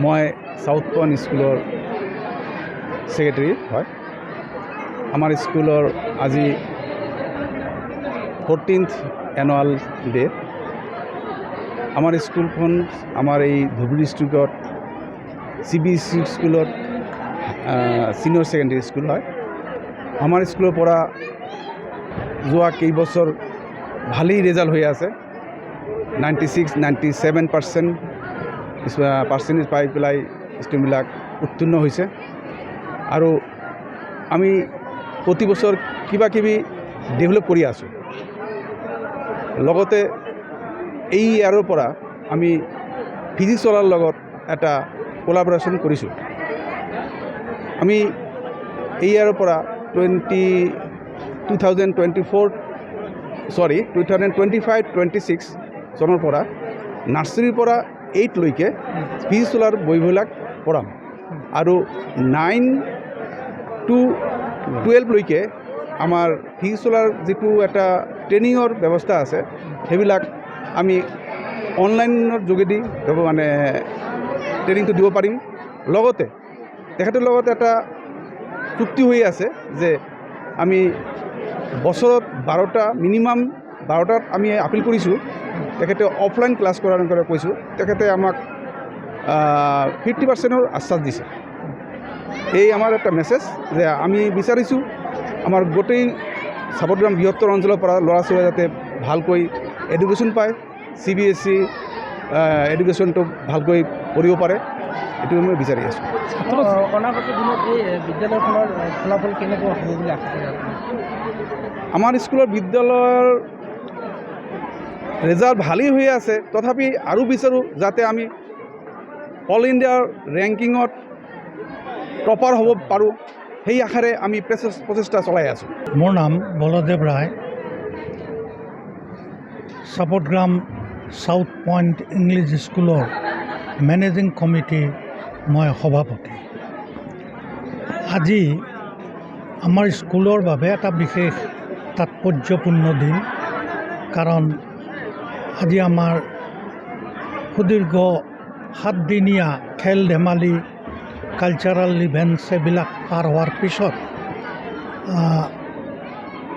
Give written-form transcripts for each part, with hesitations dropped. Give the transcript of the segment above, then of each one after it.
মই south point স্কুলৰ secretary হয়। আমাৰ স্কুলৰ আজি 14th এনুৱেল ডে। আমাৰ স্কুলখন আমাৰ এই ধুবুৰী ডিষ্ট্ৰিক্টত CBSE স্কুলত সিনিয়ৰ সেকেন্ডাৰী স্কুল হয়। আমাৰ স্কুলৰ পৰা যোৱা কেইবছৰ ভালেই ৰেজাল্ট হৈ আছে। 96-97% পাৰ্চেণ্টেজ পাই পেলাই ষ্টুডেণ্টবিলাক উত্তীৰ্ণ হৈছে। আৰু আমি প্ৰতি বছৰ কিবা কিবি ডেভেলপ কৰি আছোঁ। লগতে এই ইয়াৰৰ পৰা আমি ফিজিক্সৰ লগত এটা কোলাবৰেশ্যন কৰিছোঁ। আমি এই ইয়াৰৰ পৰা 2025-26 চনৰ পৰা নাৰ্চাৰীৰ পৰা 8 লৈকে ফিজিক্সৰ বহিবিলাক পঢ়াম আৰু 9 to 12 লৈকে আমাৰ ফিজিক্সৰ যিটো এটা ট্ৰেইনিঙৰ ব্যৱস্থা আছে সেইবিলাক আমি অনলাইনৰ যোগেদি মানে ট্ৰেইনিংটো দিব পাৰিম। লগতে তেখেতৰ লগত এটা চুক্তি হৈ আছে যে আমি বছৰত 12টা মিনিমাম 12টাত আমি আপিল কৰিছোঁ। তেখেতে অফলাইন ক্লাছ কৰাৰ কাৰণে কৈছোঁ। তেখেতে আমাক 50%ৰ আশ্বাস দিছে। এই আমাৰ এটা মেছেজ যে আমি বিচাৰিছোঁ আমাৰ গোটেই চাপৰগ্ৰাম বৃহত্তৰ অঞ্চলৰ পৰা ল'ৰা ছোৱালী যাতে ভালকৈ এডুকেশ্যন পায়, CBSE এডুকেশ্যনটো ভালকৈ পঢ়িব পাৰে, এইটো মই বিচাৰি আছোঁ। অনাগত দিনত এই বিদ্যালয়খনৰ ফলাফল কেনেকুৱা হ'ব বুলি আশা কৰে আপুনি? আমাৰ স্কুলৰ বিদ্যালয়ৰ ৰেজাল্ট ভালেই হৈ আছে। তথাপি আৰু বিচাৰোঁ যাতে আমি অল ইণ্ডিয়াৰ ৰেংকিঙত টপাৰ হ'ব পাৰোঁ, সেই আশাৰে আমি প্ৰচেষ্টা চলাই আছোঁ। মোৰ নাম বলদেৱ ৰায়, চাপৰগ্ৰাম সাউথ পইণ্ট ইংলিছ স্কুলৰ মেনেজিং কমিটিৰ মই সভাপতি। আজি আমাৰ স্কুলৰ বাবে এটা বিশেষ তাৎপৰ্যপূৰ্ণ দিন, কাৰণ আজি আমাৰ সুদীৰ্ঘ 7দিনীয়া খেল ধেমালি কালচাৰেল ইভেণ্টছ এইবিলাক পাৰ হোৱাৰ পিছত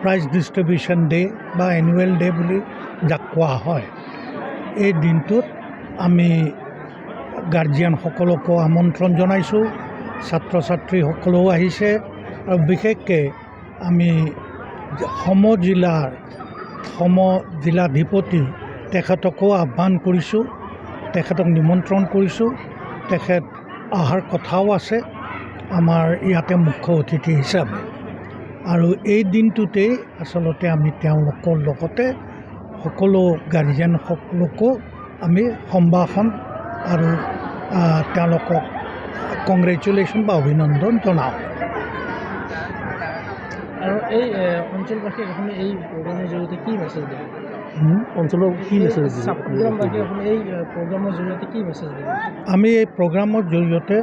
প্ৰাইজ ডিষ্ট্ৰিবিউশ্যন ডে বা এনুৱেল ডে বুলি যাক কোৱা হয়, এই দিনটোত আমি গাৰ্জিয়ানসকলকো আমন্ত্ৰণ জনাইছোঁ, ছাত্ৰ ছাত্ৰীসকলেও আহিছে আৰু বিশেষকৈ আমি সমজিলাধিপতি তেখেতকো আহ্বান কৰিছোঁ, তেখেতক নিমন্ত্ৰণ কৰিছোঁ। তেখেত অহাৰ কথাও আছে আমাৰ ইয়াতে মুখ্য অতিথি হিচাপে। আৰু এই দিনটোতেই আচলতে আমি তেওঁলোকৰ লগতে সকলো গাৰ্জিয়ানসকলকো আমি সম্ভাষণ আৰু তেওঁলোকক কংগ্ৰেচুলেশ্যন বা অভিনন্দন জনাওঁ। আৰু এই অঞ্চলবাসীক আপুনি এই প্ৰগ্ৰামৰ জৰিয়তে কি মেছেজ দিব? অঞ্চলৰ কি মেছেজ দিব? চাপৰগ্ৰামবাসীক আপুনি এই প্ৰগ্ৰামৰ জৰিয়তে কি মেছেজ দিব? আমি এই প্ৰগ্ৰামৰ জৰিয়তে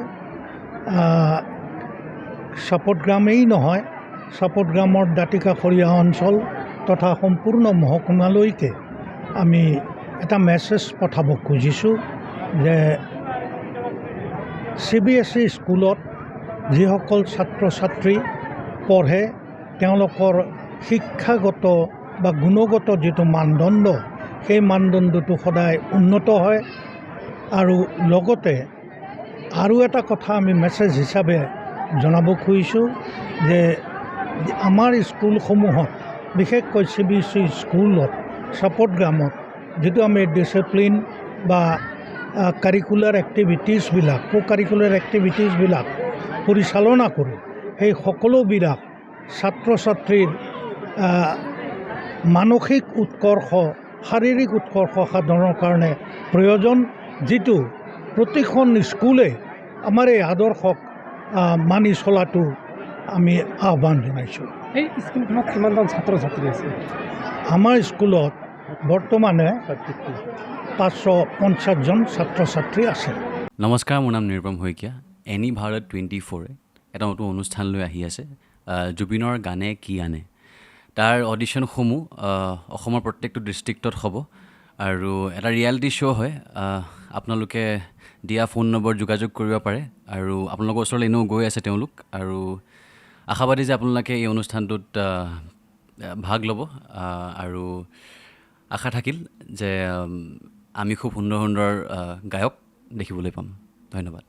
চাপৰগ্ৰামেই নহয়, চাপৰগ্ৰামৰ দাঁতিকাষৰীয়া অঞ্চল তথা সম্পূৰ্ণ মহকুমালৈকে আমি এটা মেছেজ পঠাব খুজিছোঁ যে CBSE স্কুলত যিসকল ছাত্ৰ ছাত্ৰী পঢ়ে তেওঁলোকৰ শিক্ষাগত বা গুণগত যিটো মানদণ্ড, সেই মানদণ্ডটো সদায় উন্নত হয়। আৰু লগতে আৰু এটা কথা আমি মেছেজ হিচাপে জনাব খুজিছোঁ যে আমাৰ স্কুলসমূহত বিশেষকৈ CBSE স্কুলত চাপৰগ্ৰামত যিটো আমি ডিচিপ্লিন বা কাৰিকুলাৰ এক্টিভিটিছবিলাক কাৰিকুলাৰ এক্টিভিটিছবিলাক পৰিচালনা কৰোঁ, সেই সকলোবিলাক ছাত্ৰ ছাত্ৰীৰ মানসিক উৎকৰ্ষ, শাৰীৰিক উৎকৰ্ষ সাধনৰ কাৰণে প্ৰয়োজন, যিটো প্ৰতিখন স্কুলে আমাৰ এই আদৰ্শক মানি চলাটো আমি আহ্বান জনাইছোঁ। এই স্কুলখনত কিমানজন ছাত্ৰ ছাত্ৰী আছে? আমাৰ স্কুলত বৰ্তমানে 550জন ছাত্ৰ ছাত্ৰী আছে। নমস্কাৰ, মোৰ নাম নিৰুপম শইকীয়া। এনি ভাৰত 24 এটা নতুন অনুষ্ঠান লৈ আহি আছে, জুবিনৰ গানে কি আনে। তাৰ অডিশ্যনসমূহ অসমৰ প্ৰত্যেকটো ডিষ্ট্ৰিক্টত হ'ব আৰু এটা ৰিয়েলিটি শ্ব' হয় আপোনালোকে দিয়া ফোন নম্বৰ যোগাযোগ কৰিব পাৰে আৰু আপোনালোকৰ ওচৰলৈ এনেও গৈ আছে তেওঁলোক আৰু আশাবাদী যে আপোনালোকে এই অনুষ্ঠানটোত ভাগ ল'ব আৰু আশা থাকিল যে আমি খুব সুন্দৰ সুন্দৰ গায়ক দেখিবলৈ পাম ধন্যবাদ